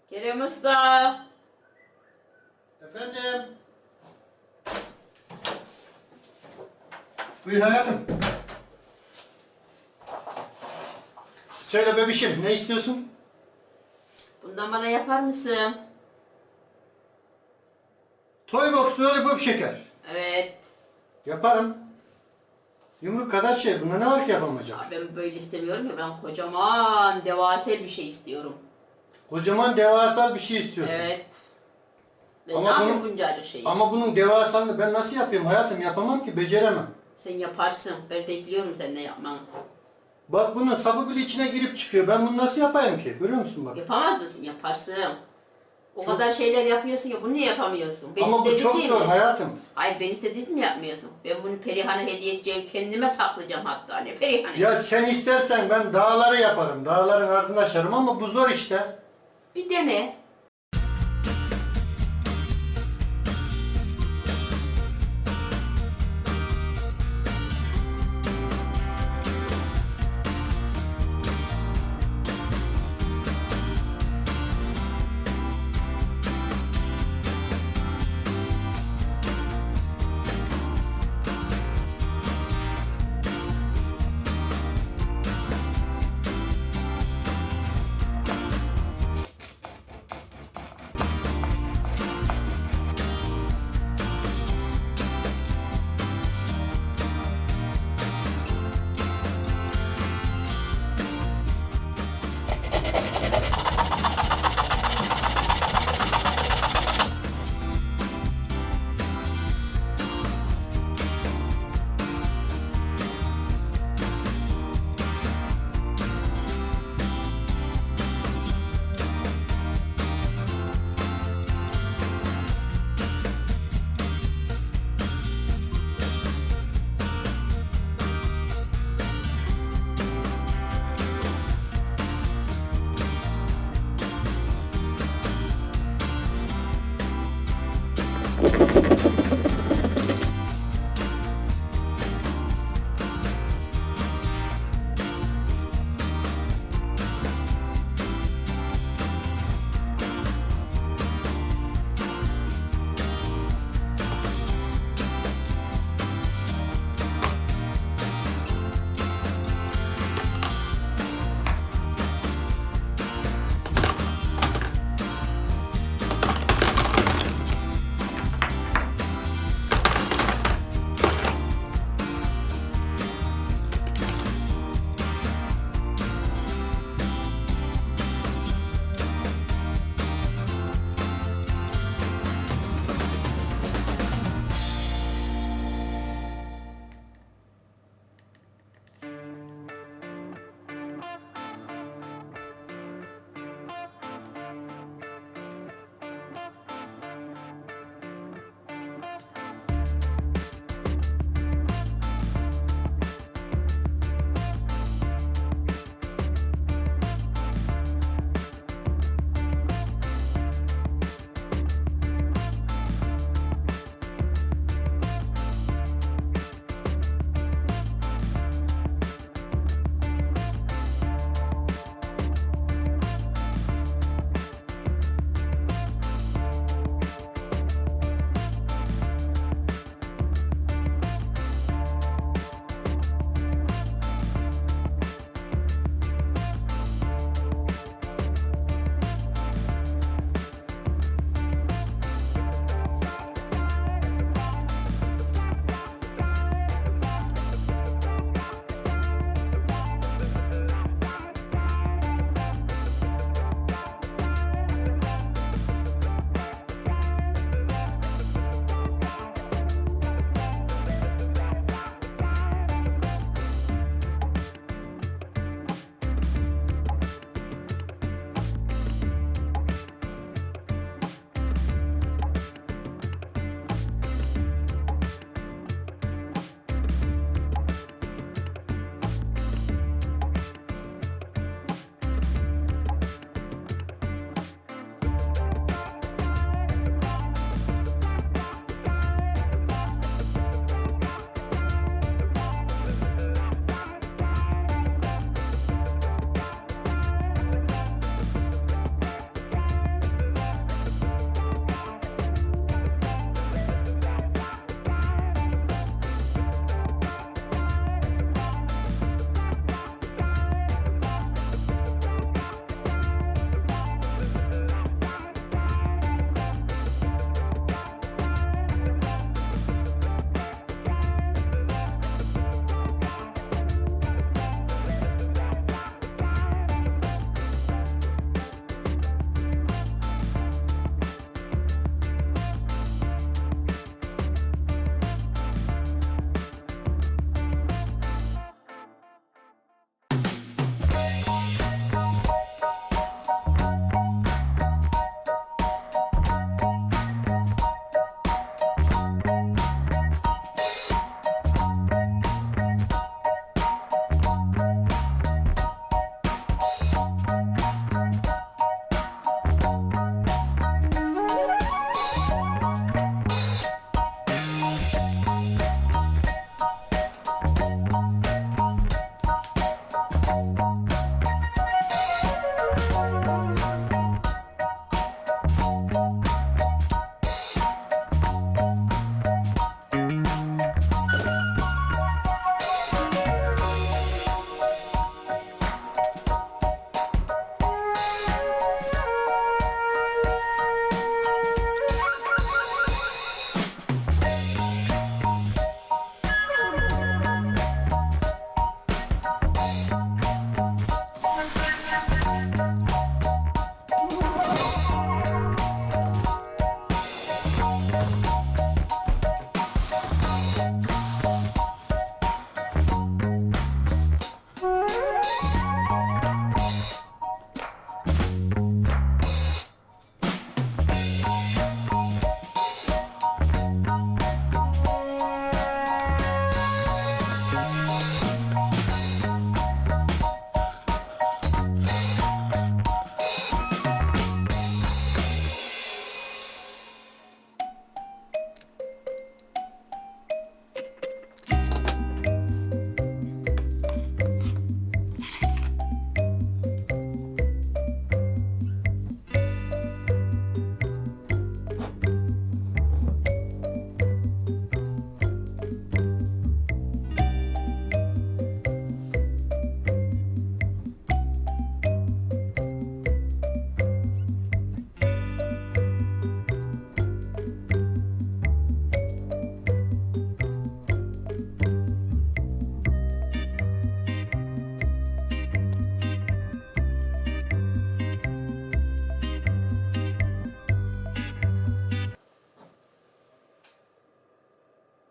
Kerem Usta. Efendim. Buyur hayatım. Söyle bebişim, ne istiyorsun? Bundan bana yapar mısın? TOYBOX lollipop şeker. Evet. Yaparım. Yumruk kadar şey, bunda ne var ki yapamayacağım? Ben böyle istemiyorum ya, ben kocaman devasa bir şey istiyorum. Kocaman devasal bir şey istiyorsun. Evet. Ben Ama ne yapayım bunun- buncacık şeyi? Ama bunun devasalını ben nasıl yapayım hayatım? Yapamam ki, beceremem. Sen yaparsın. Ben bekliyorum sen ne yapmanı. Bak bunun sapı bile içine girip çıkıyor. Ben bunu nasıl yapayım ki? Görüyor musun bak? Yapamaz mısın? Yaparsın. O Çok- kadar şeyler yapıyorsun ya, bunu niye yapamıyorsun? Ben Ama bu istedim çok değil zor mi? hayatım. Hayır, ben istedim mi yapmıyorsun? Ben bunu Perihan'a hediye edeceğim, kendime saklayacağım hatta. Ne Perihan'a? Ya sen istersen ben dağları yaparım. Dağların ardını açarım ama bu zor işte. Bir dene.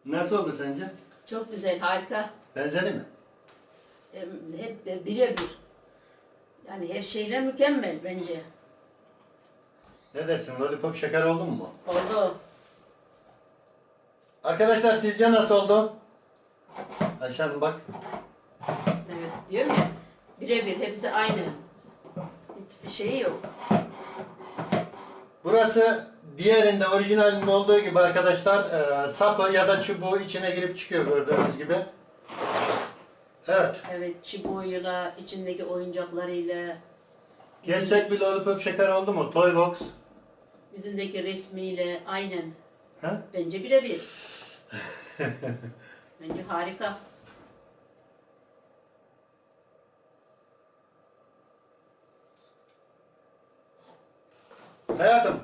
Nasıl oldu sence? Çok güzel, harika. Benzedi mi? Hep birebir. Yani her şeyle mükemmel bence. Ne dersin? Lollipop şeker oldu mu? Oldu. Arkadaşlar sizce nasıl oldu? Ayşe Hanım bak. Evet, diyorum ya. Birebir, hepsi aynı. Hiçbir şeyi yok. Burası diğerinde orijinalinde olduğu gibi arkadaşlar sapı ya da çubuğu içine girip çıkıyor gördüğünüz gibi. Evet. Evet, çubuğuyla, içindeki oyuncaklarıyla, Gerçek bir lollipop şeker oldu mu? TOYBOX. yüzündeki resmiyle aynen. He? Bence birebir. Bence harika. Hayatım,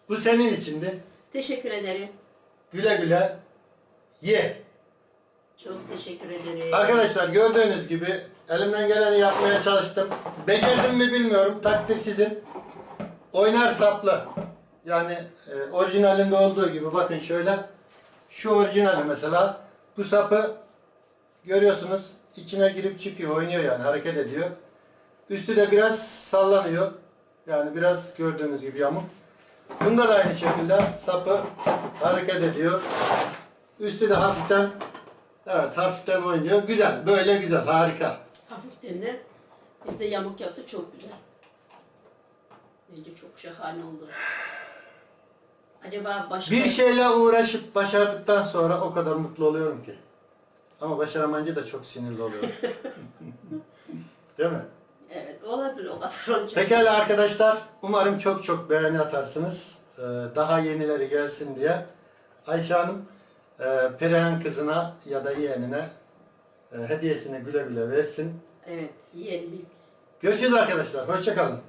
bu senin içindi. Teşekkür ederim. Güle güle ye. Çok teşekkür ederim. Arkadaşlar gördüğünüz gibi elimden geleni yapmaya çalıştım. Becerdim mi bilmiyorum. Takdir sizin. Oynar saplı. Yani orijinalinde olduğu gibi bakın şöyle. Şu orijinali mesela. Bu sapı görüyorsunuz. İçine girip çıkıyor, oynuyor yani hareket ediyor. Üstü de biraz sallanıyor. Yani biraz gördüğünüz gibi yamuk. Bunda da aynı şekilde sapı hareket ediyor. Üstü de hafiften, evet hafiften oynuyor. Güzel, böyle güzel, harika. Hafiften de biz de yamuk yaptık, çok güzel. Bence çok şahane oldu. Acaba başka... Bir şeyle uğraşıp başardıktan sonra o kadar mutlu oluyorum ki. Ama başaramayınca da çok sinirli oluyorum. Değil mi? Evet, olabilir, o kadar olacak. Pekala arkadaşlar, umarım çok çok beğeni atarsınız. Daha yenileri gelsin diye. Ayşe Hanım, Perihan kızına ya da yeğenine hediyesini güle güle versin. Evet, yiyelim. Görüşürüz arkadaşlar, hoşça kalın.